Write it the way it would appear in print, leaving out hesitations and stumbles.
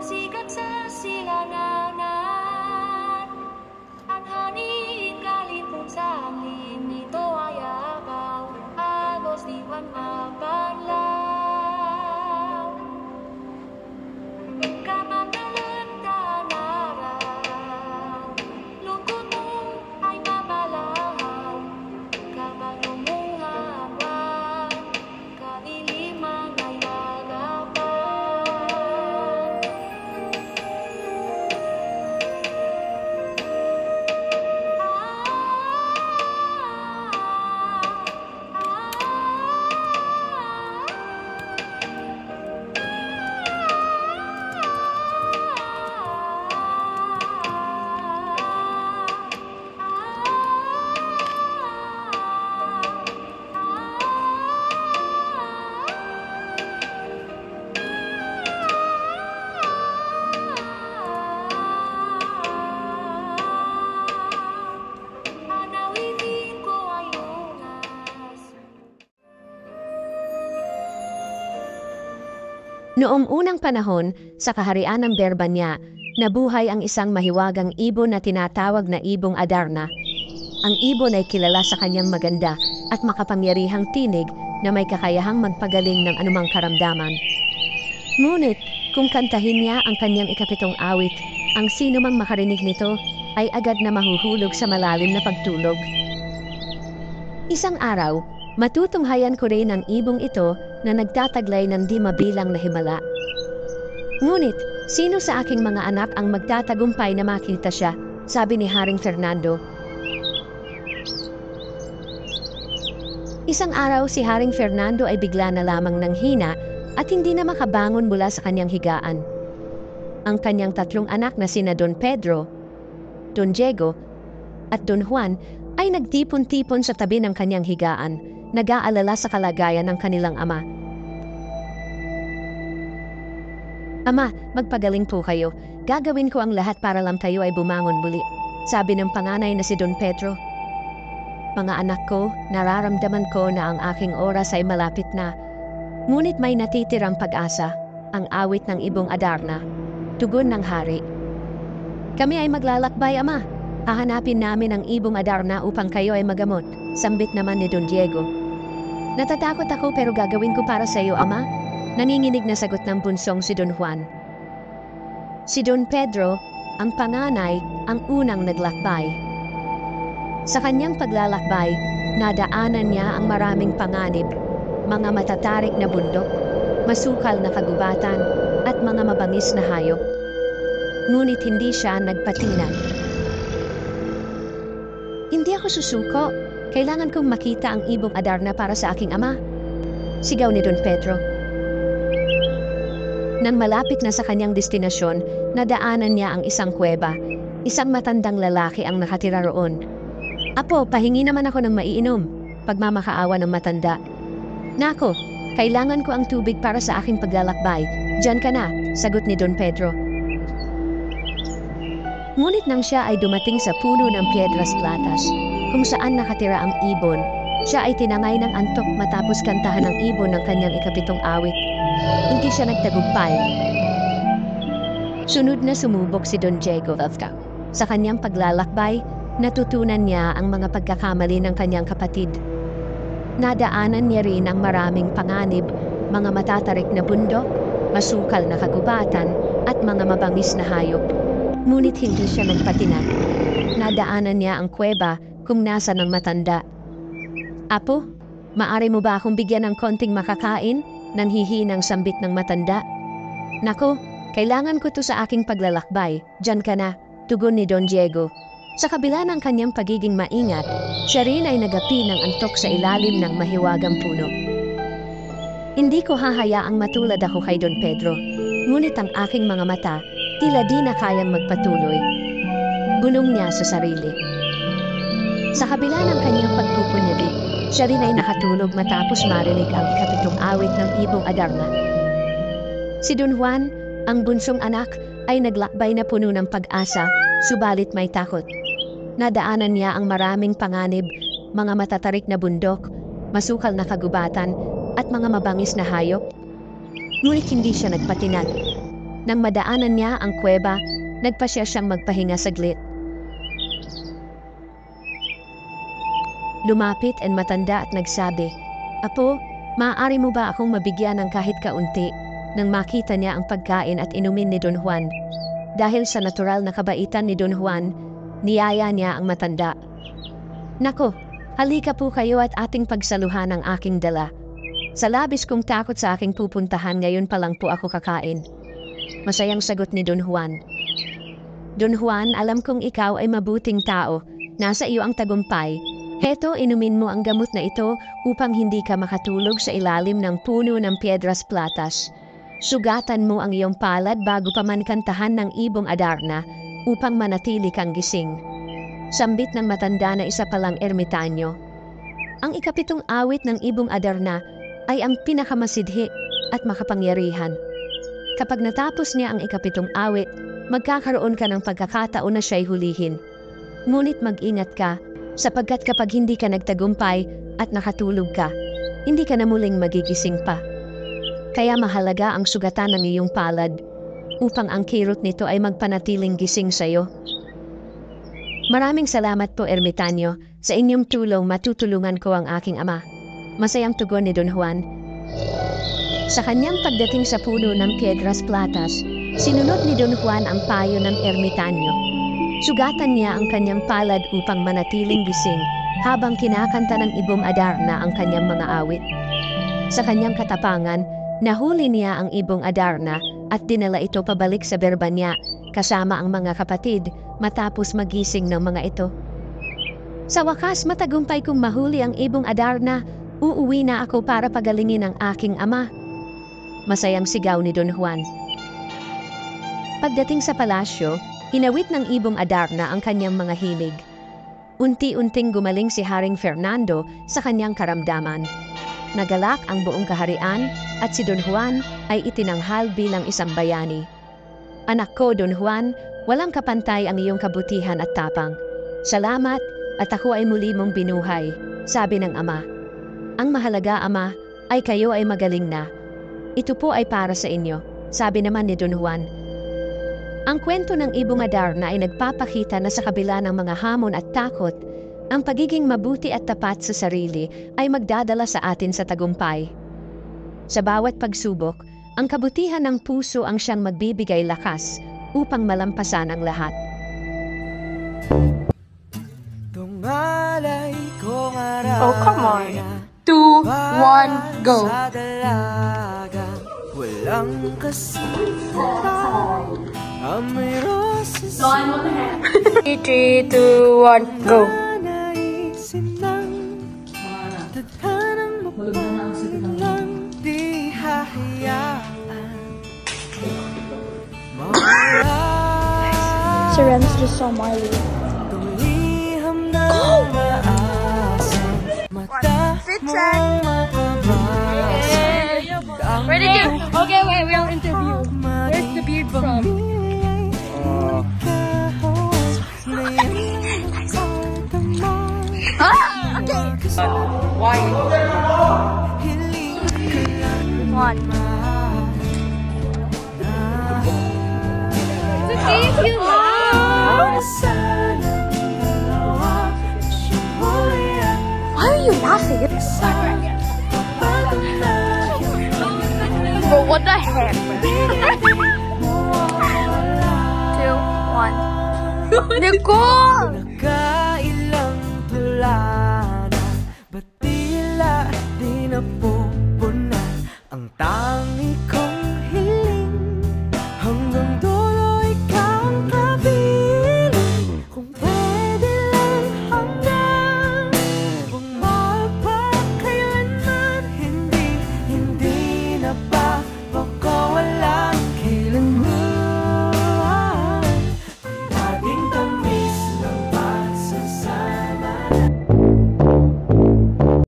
Sikat sa silanganan at hangin kalipong sa hangin. Ito ay agaw, agos diwan mapanlaw. Kamagalan tanaran, lungkot mo ay mabalahaw. Kapag umuhawan, kadiliman ay agapan. Anawitin ko ay ungas. Noong unang panahon, sa kaharian ng Berbanya, nabuhay ang isang mahiwagang ibon na tinatawag na Ibong Adarna. Ang ibon ay kilala sa kanyang maganda at makapangyarihang tinig na may kakayahang magpagaling ng anumang karamdaman. Ngunit, kung kantahin niya ang kanyang ikapitong awit, ang sino mang makarinig nito ay agad na mahuhulog sa malalim na pagtulog. Isang araw, matutunghayan ko rin ang ibong ito na nagtataglay ng di mabilang na himala. Ngunit, sino sa aking mga anak ang magtatagumpay na makita siya? Sabi ni Haring Fernando. Isang araw si Haring Fernando ay bigla na lamang nanghina at hindi na makabangon mula sa kanyang higaan. Ang kanyang tatlong anak na sina Don Pedro, Don Diego, at Don Juan ay nagtipon-tipon sa tabi ng kanyang higaan, nag-aalala sa kalagayan ng kanilang ama. Ama, magpagaling po kayo. Gagawin ko ang lahat para lang tayo ay bumangon muli. Sabi ng panganay na si Don Pedro. Mga anak ko, nararamdaman ko na ang aking oras ay malapit na. Ngunit may natitirang pag-asa, ang awit ng Ibong Adarna. Tugon ng hari. Kami ay maglalakbay, ama. Hahanapin namin ang Ibong Adarna upang kayo ay magamot. Sambit naman ni Don Diego. Natatakot ako pero gagawin ko para sa iyo, ama. Nanginginig na sagot ng bunsong si Don Juan. Si Don Pedro, ang panganay, ang unang naglakbay. Sa kanyang paglalakbay, nadaanan niya ang maraming panganib, mga matatarik na bundok, masukal na kagubatan, at mga mabangis na hayop. Ngunit hindi siya nagpatinag. Hindi ako susuko. Kailangan kong makita ang Ibong Adarna para sa aking ama. Sigaw ni Don Pedro. Nang malapit na sa kanyang destinasyon, nadaanan niya ang isang kuweba. Isang matandang lalaki ang nakatira roon. Apo, pahingi naman ako ng maiinom. Pagmamakaawa ng matanda. Nako, kailangan ko ang tubig para sa aking paglalakbay. Diyan ka na, sagot ni Don Pedro. Ngunit nang siya ay dumating sa puno ng Piedras Platas, kung saan nakatira ang ibon, siya ay tinangay ng antok matapos kantahan ng ibon ng kanyang ikapitong awit. Hindi siya nagtagumpay. Sunod na sumubok si Don Diego. Sa kanyang paglalakbay, natutunan niya ang mga pagkakamali ng kanyang kapatid. Nadaanan niya rin ang maraming panganib, mga matatarik na bundok, masukal na kagubatan, at mga mabangis na hayop. Ngunit hindi siya nagpatinag. Nadaanan niya ang kuweba kung nasa ng matanda. Apo, maari mo ba akong bigyan ng konting makakain? Nanhihinang sambit ng matanda. Nako, kailangan ko to sa aking paglalakbay. Diyan ka na, tugon ni Don Diego. Sa kabila ng kanyang pagiging maingat, siya rin ay nagapi ng antok sa ilalim ng mahiwagang puno. Hindi ko hahayaang matulad ako kay Don Pedro, ngunit ang aking mga mata, tila di na kayang magpatuloy. Bulong niya sa sarili. Sa kabila ng kanyang pagpupunyagi, siya rin ay nakatulog matapos marinig ang ikapitong awit ng Ibong Adarna. Si Don Juan, ang bunsong anak, ay naglakbay na puno ng pag-asa, subalit may takot. Nadaanan niya ang maraming panganib, mga matatarik na bundok, masukal na kagubatan, at mga mabangis na hayop. Ngunit hindi siya nagpatinag. Nang madaanan niya ang kuweba, nagpasya siyang magpahinga saglit. Lumapit ang matanda at nagsabi, "Apo, maaari mo ba akong mabigyan ng kahit kaunti?" Nang makita niya ang pagkain at inumin ni Don Juan. Dahil sa natural na kabaitan ni Don Juan, niyaya niya ang matanda. "Nako, halika po kayo at ating pagsaluhan ang aking dala. Sa labis kong takot sa aking pupuntahan, ngayon pa lang po ako kakain." Masayang sagot ni Don Juan. "Don Juan, alam kong ikaw ay mabuting tao. Nasa iyo ang tagumpay. Heto, inumin mo ang gamot na ito upang hindi ka makatulog sa ilalim ng puno ng Piedras Platas. Sugatan mo ang iyong palad bago pa man kantahan ng ibong Adarna upang manatili kang gising." Sambit ng matanda na isa palang ermitanyo. Ang ikapitong awit ng ibong Adarna ay ang pinakamasidhi at makapangyarihan. Kapag natapos niya ang ikapitong awit, magkakaroon ka ng pagkakataon na siya'y hulihin. Ngunit mag-ingat ka, sapagkat kapag hindi ka nagtagumpay at nakatulog ka, hindi ka na muling magigising pa. Kaya mahalaga ang sugatan ng iyong palad upang ang kirot nito ay magpanatiling gising sa iyo. Maraming salamat po, ermitanyo. Sa inyong tulong matutulungan ko ang aking ama. Masayang tugon ni Don Juan. Sa kanyang pagdating sa puno ng Piedras Platas, sinunod ni Don Juan ang payo ng ermitanyo. Sugatan niya ang kanyang palad upang manatiling gising habang kinakanta ng ibong Adarna ang kanyang mga awit. Sa kanyang katapangan, nahuli niya ang ibong Adarna at dinala ito pabalik sa Berbanya kasama ang mga kapatid matapos magising ng mga ito. Sa wakas, matagumpay kong mahuli ang ibong Adarna. Uuwi na ako para pagalingin ang aking ama. Masayang sigaw ni Don Juan. Pagdating sa palasyo, hinawit ng ibong Adarna ang kanyang mga himig. Unti-unting gumaling si Haring Fernando sa kanyang karamdaman. Nagalak ang buong kaharian at si Don Juan ay itinanghal bilang isang bayani. "Anak ko, Don Juan, walang kapantay ang iyong kabutihan at tapang. Salamat at ako ay muli mong binuhay," sabi ng ama. "Ang mahalaga, ama, ay kayo ay magaling na. Ito po ay para sa inyo," sabi naman ni Don Juan. Ang kwento ng ibong Adarna ay nagpapakita na sa kabila ng mga hamon at takot, ang pagiging mabuti at tapat sa sarili ay magdadala sa atin sa tagumpay. Sa bawat pagsubok, ang kabutihan ng puso ang siyang magbibigay lakas upang malampasan ang lahat. Oh, come on. 2, 1, go. Walang kasama, amoy roses. 3, 2, 1, go. Naisin lang, tadhanang mapalang di hahayaan. Mawala Seren's just so Miley. tuliham na maasa, mata mong makabasa. Where did you? Okay, wait, we'll interview. Where's the beard from? Why? 1. It's okay if you laugh. Why are you laughing? Bro, what the heck? 2, 1. Nicole!